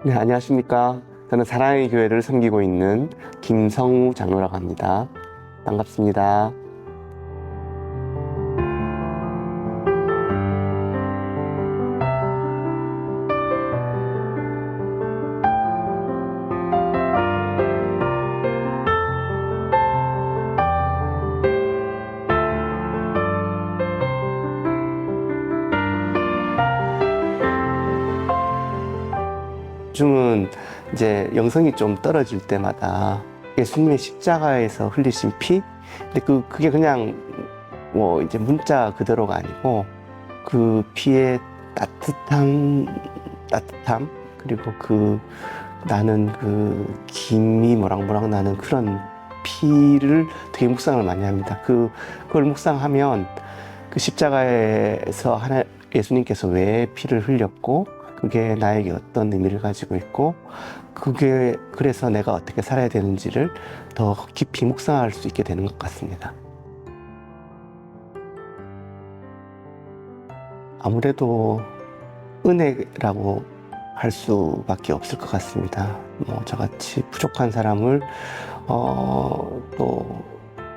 네, 안녕하십니까. 저는 사랑의 교회를 섬기고 있는 김성우 장로라고 합니다. 반갑습니다. 요즘은 이제 영성이 좀 떨어질 때마다 예수님의 십자가에서 흘리신 피? 근데 그게 그냥 뭐 이제 문자 그대로가 아니고 그 피의 따뜻함, 그리고 나는 김이 모락모락 나는 그런 피를 되게 묵상을 많이 합니다. 그걸 묵상하면 그 십자가에서 예수님께서 왜 피를 흘렸고, 그게 나에게 어떤 의미를 가지고 있고, 그래서 내가 어떻게 살아야 되는지를 더 깊이 묵상할 수 있게 되는 것 같습니다. 아무래도 은혜라고 할 수밖에 없을 것 같습니다. 저같이 부족한 사람을 또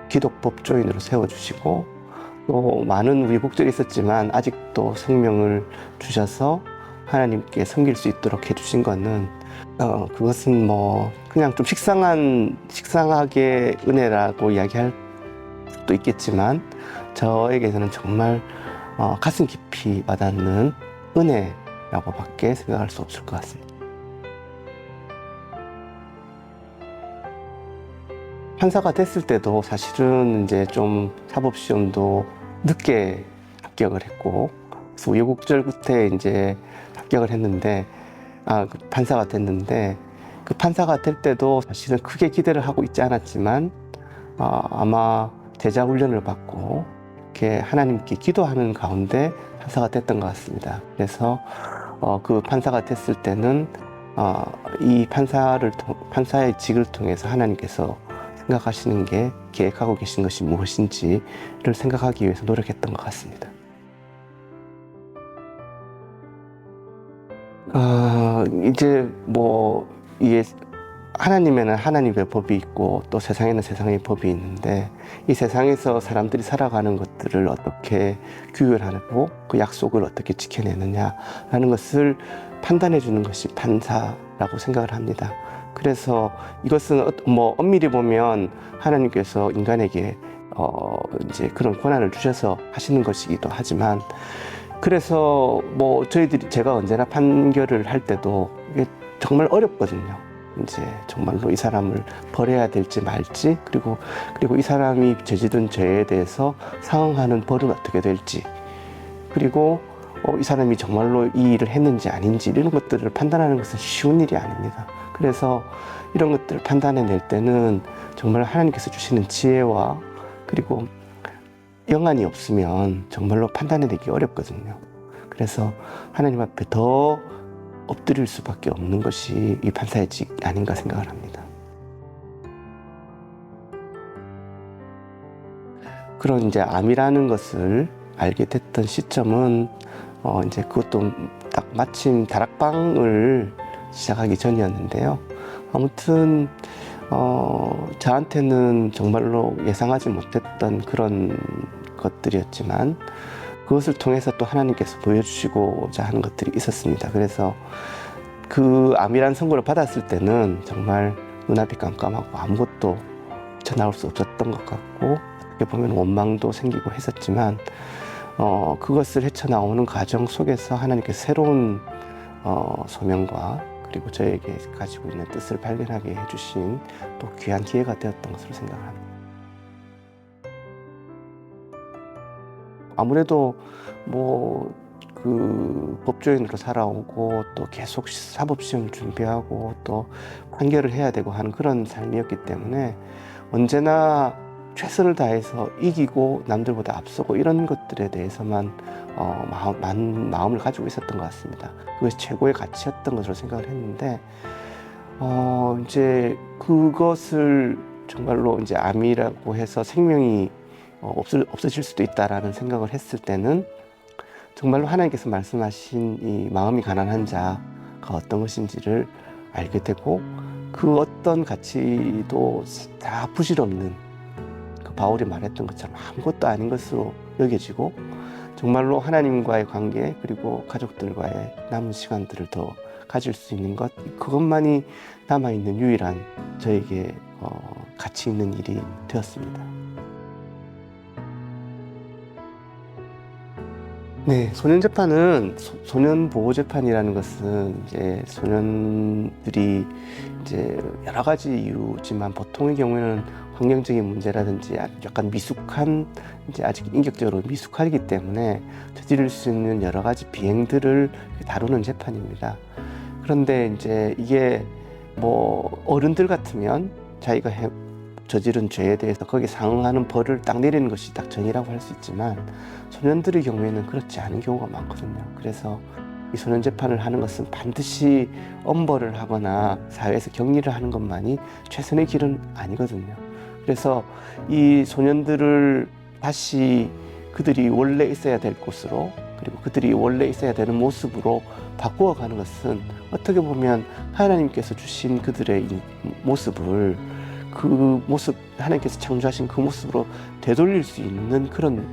기독법조인으로 세워주시고, 또 많은 우여곡절이 있었지만 아직도 생명을 주셔서 하나님께 섬길 수 있도록 해주신 거는 그것은 그냥 좀 식상하게 은혜라고 이야기할 수도 있겠지만, 저에게서는 정말 가슴 깊이 와닿는 은혜라고밖에 생각할 수 없을 것 같습니다. 판사가 됐을 때도 사실은 이제 좀 사법시험도 늦게 합격을 했고, 그래서 우여곡절 끝에 이제 합격을 했는데, 판사가 됐는데, 그 판사가 될 때도 사실은 크게 기대를 하고 있지 않았지만, 아마 제자 훈련을 받고 이렇게 하나님께 기도하는 가운데 판사가 됐던 것 같습니다. 그래서 그 판사가 됐을 때는 이 판사의 직을 통해서 하나님께서 생각하시는 게, 계획하고 계신 것이 무엇인지를 생각하기 위해서 노력했던 것 같습니다. 이제 이게 하나님에는 하나님의 법이 있고, 또 세상에는 세상의 법이 있는데, 이 세상에서 사람들이 살아가는 것들을 어떻게 규율하고 그 약속을 어떻게 지켜내느냐라는 것을 판단해 주는 것이 판사라고 생각을 합니다. 그래서 이것은 엄밀히 보면 하나님께서 인간에게 이제 그런 권한을 주셔서 하시는 것이기도 하지만, 그래서 제가 언제나 판결을 할 때도 이게 정말 어렵거든요. 이제 정말로 이 사람을 버려야 될지 말지, 그리고 이 사람이 저지른 죄에 대해서 상응하는 벌은 어떻게 될지, 그리고 이 사람이 정말로 이 일을 했는지 아닌지, 이런 것들을 판단하는 것은 쉬운 일이 아닙니다. 그래서 이런 것들을 판단해낼 때는 정말 하나님께서 주시는 지혜와, 그리고 영안이 없으면 정말로 판단해내기 어렵거든요. 그래서 하나님 앞에 더 엎드릴 수밖에 없는 것이 이 판사의 직 아닌가 생각을 합니다. 그런 이제 암이라는 것을 알게 됐던 시점은 이제 그것도 딱 마침 다락방을 시작하기 전이었는데요. 아무튼 저한테는 정말로 예상하지 못했던 그런 것들이었지만, 그것을 통해서 또 하나님께서 보여주시고자 하는 것들이 있었습니다. 그래서 그 암이란 선고를 받았을 때는 정말 눈앞이 깜깜하고 아무것도 헤쳐나올 수 없었던 것 같고, 어떻게 보면 원망도 생기고 했었지만, 그것을 헤쳐나오는 과정 속에서 하나님께서 새로운 소명과, 그리고 저에게 가지고 있는 뜻을 발견하게 해주신 또 귀한 기회가 되었던 것으로 생각을 합니다. 아무래도 법조인으로 살아오고, 또 계속 사법시험 준비하고, 또 판결을 해야 되고 하는 그런 삶이었기 때문에 언제나 최선을 다해서 이기고 남들보다 앞서고, 이런 것들에 대해서만 마음을 가지고 있었던 것 같습니다. 그것이 최고의 가치였던 것으로 생각을 했는데, 이제 그것을 정말로 이제 암이라고 해서 생명이 없어질 수도 있다라는 생각을 했을 때는, 정말로 하나님께서 말씀하신 이 마음이 가난한 자, 어떤 것인지를 알게 되고 그 어떤 가치도 다 부질없는 그 바울이 말했던 것처럼 아무것도 아닌 것으로 여겨지고 정말로 하나님과의 관계 그리고 가족들과의 남은 시간들을 더 가질 수 있는 것 그것만이 남아있는 유일한 저에게 가치 있는 일이 되었습니다. 네, 소년재판은 소년보호재판이라는 것은 이제 소년들이 이제 여러 가지 이유지만 보통의 경우에는 환경적인 문제라든지 약간 미숙한 이제 아직 인격적으로 미숙하기 때문에 저지를 수 있는 여러 가지 비행들을 다루는 재판입니다. 그런데 이제 이게 뭐 어른들 같으면 자기가 저지른 죄에 대해서 거기에 상응하는 벌을 딱 내리는 것이 딱 정의라고 할 수 있지만 소년들의 경우에는 그렇지 않은 경우가 많거든요. 그래서 이 소년 재판을 하는 것은 반드시 엄벌을 하거나 사회에서 격리를 하는 것만이 최선의 길은 아니거든요. 그래서 이 소년들을 다시 그들이 원래 있어야 될 곳으로 그리고 그들이 원래 있어야 되는 모습으로 바꾸어가는 것은 어떻게 보면 하나님께서 주신 그들의 이 모습을 그 모습, 하나님께서 창조하신 그 모습으로 되돌릴 수 있는 그런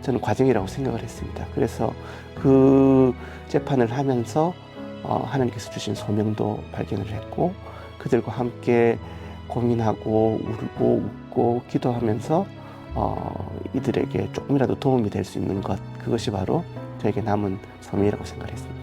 저는 과정이라고 생각을 했습니다. 그래서 그 재판을 하면서 하나님께서 주신 소명도 발견을 했고 그들과 함께 고민하고 울고 웃고 기도하면서 이들에게 조금이라도 도움이 될 수 있는 것 그것이 바로 저에게 남은 소명이라고 생각을 했습니다.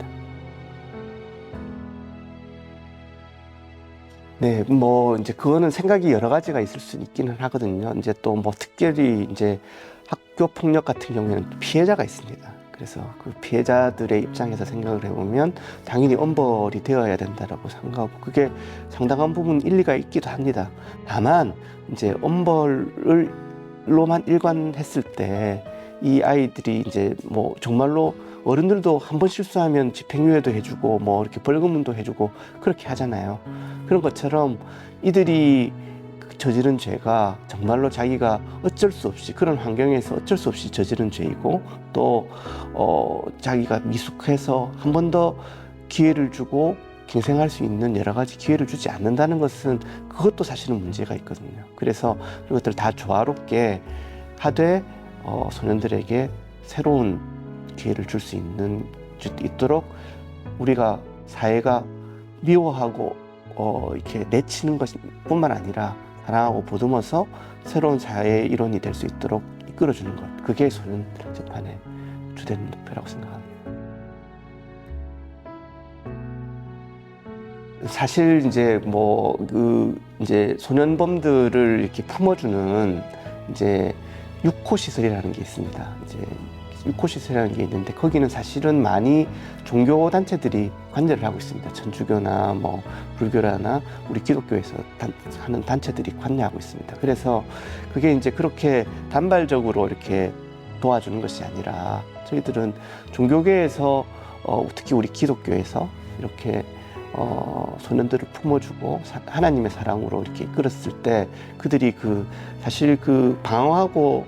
네, 뭐 이제 그거는 생각이 여러 가지가 있을 수 있기는 하거든요. 이제 또 뭐 특별히 이제 학교 폭력 같은 경우에는 피해자가 있습니다. 그래서 그 피해자들의 입장에서 생각을 해보면 당연히 엄벌이 되어야 된다라고 생각하고 그게 상당한 부분 일리가 있기도 합니다. 다만 이제 엄벌로만 일관했을 때 이 아이들이 이제 뭐 정말로 어른들도 한 번 실수하면 집행유예도 해주고 뭐 이렇게 벌금도 해주고 그렇게 하잖아요. 그런 것처럼 이들이 저지른 죄가 정말로 자기가 어쩔 수 없이 그런 환경에서 어쩔 수 없이 저지른 죄이고 또 자기가 미숙해서 한 번 더 기회를 주고 갱생할 수 있는 여러 가지 기회를 주지 않는다는 것은 그것도 사실은 문제가 있거든요. 그래서 이것들 다 조화롭게 하되 소년들에게 새로운 기회를 줄 수 있도록 우리가 사회가 미워하고 이렇게 내치는 것뿐만 아니라 사랑하고 보듬어서 새로운 사회의 일원이 될 수 있도록 이끌어주는 것 그게 소년 재판의 주된 목표라고 생각합니다. 사실 이제 뭐 이제 소년범들을 이렇게 품어주는 이제 6호 시설이라는 게 있습니다. 이제 6호 시설이라는 게 있는데 거기는 사실은 많이 종교 단체들이 관여를 하고 있습니다. 천주교나 뭐 불교라나 우리 기독교에서 하는 단체들이 관여하고 있습니다. 그래서 그게 이제 그렇게 단발적으로 이렇게 도와주는 것이 아니라 저희들은 종교계에서 특히 우리 기독교에서 이렇게 소년들을 품어주고 하나님의 사랑으로 이렇게 이끌었을 때 그들이 사실 방황하고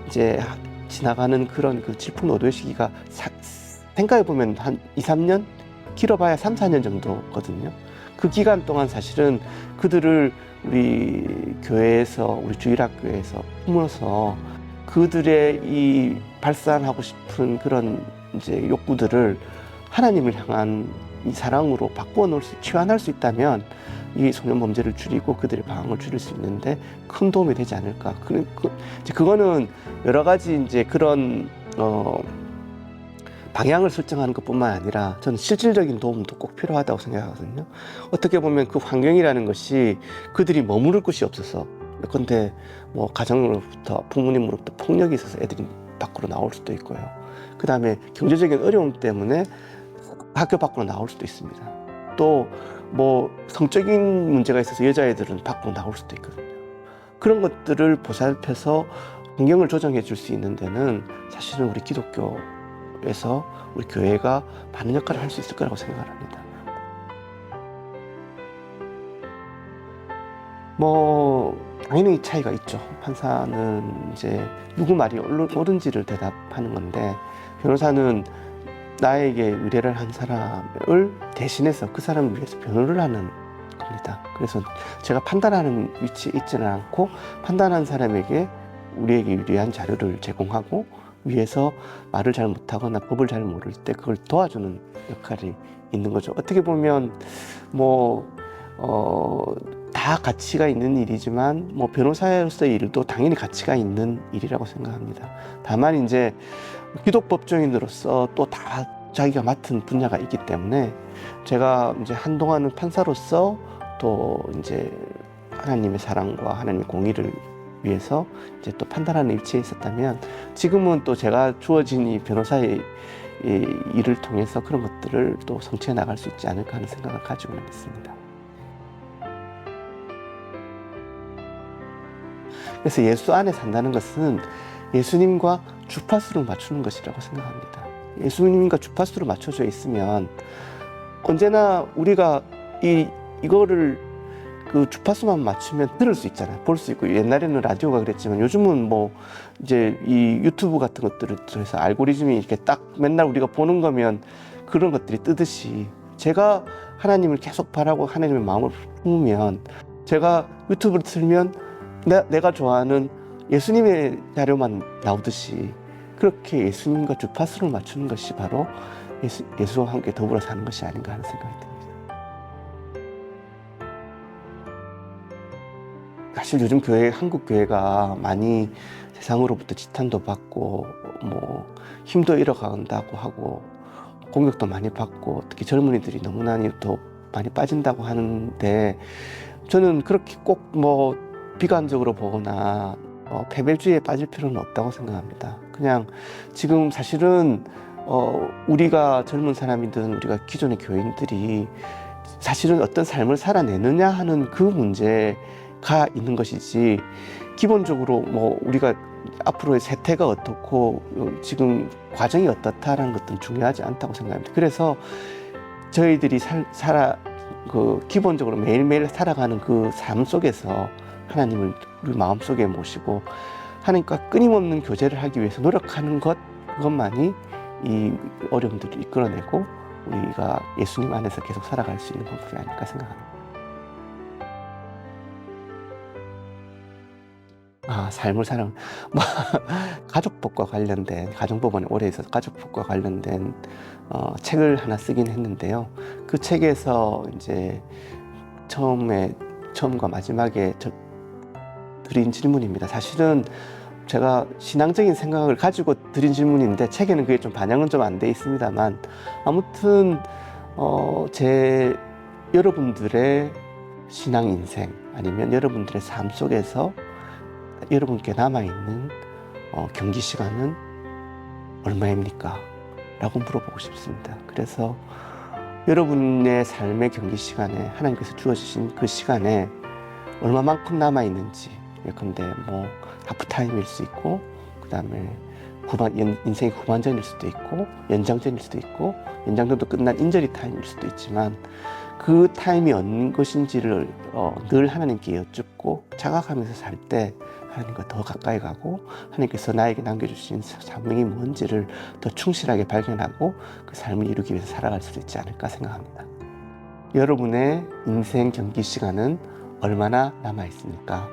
이제 지나가는 그런 질풍노도의 시기가 생각해보면 한 2, 3년? 길어봐야 3, 4년 정도거든요. 그 기간 동안 사실은 그들을 우리 교회에서, 우리 주일학교에서 품어서 그들의 이 발산하고 싶은 그런 이제 욕구들을 하나님을 향한 이 사랑으로 치환할 수 있다면 이 소년 범죄를 줄이고 그들의 방황을 줄일 수 있는데 큰 도움이 되지 않을까. 그거는 여러 가지 이제 그런 방향을 설정하는 것뿐만 아니라 저는 실질적인 도움도 꼭 필요하다고 생각하거든요. 어떻게 보면 그 환경이라는 것이 그들이 머무를 곳이 없어서 예컨대 뭐 가정으로부터 부모님으로부터 폭력이 있어서 애들이 밖으로 나올 수도 있고요. 그 다음에 경제적인 어려움 때문에 학교 밖으로 나올 수도 있습니다. 또 뭐 성적인 문제가 있어서 여자애들은 밖으로 나올 수도 있거든요. 그런 것들을 보살펴서 환경을 조정해 줄 수 있는 데는 사실은 우리 기독교에서 우리 교회가 많은 역할을 할 수 있을 거라고 생각을 합니다. 뭐 당연히 차이가 있죠. 판사는 이제 누구 말이 옳은지를 대답하는 건데 변호사는 나에게 의뢰를 한 사람을 대신해서 그 사람을 위해서 변호를 하는 겁니다. 그래서 제가 판단하는 위치에 있지는 않고 판단한 사람에게 우리에게 유리한 자료를 제공하고 위에서 말을 잘 못하거나 법을 잘 모를 때 그걸 도와주는 역할이 있는 거죠. 어떻게 보면 다 가치가 있는 일이지만 변호사로서의 일도 당연히 가치가 있는 일이라고 생각합니다. 다만 이제 기독법조인으로서 또 다 자기가 맡은 분야가 있기 때문에 제가 이제 한동안은 판사로서 또 이제 하나님의 사랑과 하나님의 공의를 위해서 이제 또 판단하는 위치에 있었다면 지금은 또 제가 주어진 이 변호사의 이 일을 통해서 그런 것들을 또 성취해 나갈 수 있지 않을까 하는 생각을 가지고는 있습니다. 그래서 예수 안에 산다는 것은 예수님과 주파수를 맞추는 것이라고 생각합니다. 예수님과 주파수를 맞춰져 있으면 언제나 우리가 이거를 그 주파수만 맞추면 들을 수 있잖아요. 볼 수 있고 옛날에는 라디오가 그랬지만 요즘은 이제 이 유튜브 같은 것들을 통해서 알고리즘이 이렇게 딱 맨날 우리가 보는 거면 그런 것들이 뜨듯이 제가 하나님을 계속 바라고 하나님의 마음을 품으면 제가 유튜브를 틀면 내가 좋아하는 예수님의 자료만 나오듯이 그렇게 예수님과 주파수를 맞추는 것이 바로 예수와 함께 더불어 사는 것이 아닌가 하는 생각이 듭니다. 사실 요즘 한국 교회가 많이 세상으로부터 지탄도 받고 힘도 잃어간다고 하고 공격도 많이 받고 특히 젊은이들이 너무나 더 많이 빠진다고 하는데 저는 그렇게 꼭 비관적으로 보거나 패배주의에 빠질 필요는 없다고 생각합니다. 그냥 지금 사실은 우리가 젊은 사람이든 우리가 기존의 교인들이 사실은 어떤 삶을 살아내느냐 하는 그 문제가 있는 것이지 기본적으로 우리가 앞으로의 세태가 어떻고 지금 과정이 어떻다라는 것들은 중요하지 않다고 생각합니다. 그래서 저희들이 기본적으로 매일매일 살아가는 그 삶 속에서 하나님을 우리 마음속에 모시고 하나님과 끊임없는 교제를 하기 위해서 노력하는 그것만이 이 어려움들을 이끌어내고 우리가 예수님 안에서 계속 살아갈 수 있는 방법이 아닐까 생각합니다. 삶을 살아 가족법과 관련된 가정법원에 오래 있어서 가족법과 관련된 책을 하나 쓰긴 했는데요. 그 책에서 이제 처음과 마지막에 드린 질문입니다. 사실은 제가 신앙적인 생각을 가지고 드린 질문인데 책에는 그게 좀 반영은 좀 안 돼 있습니다만 아무튼 여러분들의 신앙 인생 아니면 여러분들의 삶 속에서 여러분께 남아있는 경기 시간은 얼마입니까? 라고 물어보고 싶습니다. 그래서 여러분의 삶의 경기 시간에 하나님께서 주어주신 그 시간에 얼마만큼 남아있는지 예컨대 하프타임일 수 있고 그 다음에 인생의 후반전일 수도 있고 연장전일 수도 있고 연장전도 끝난 인저리 타임일 수도 있지만 그 타임이 어느 것인지를 늘 하나님께 여쭙고 자각하면서 살 때 하나님과 더 가까이 가고 하나님께서 나에게 남겨주신 사명이 뭔지를 더 충실하게 발견하고 그 삶을 이루기 위해서 살아갈 수 있지 않을까 생각합니다. 여러분의 인생 경기 시간은 얼마나 남아 있습니까?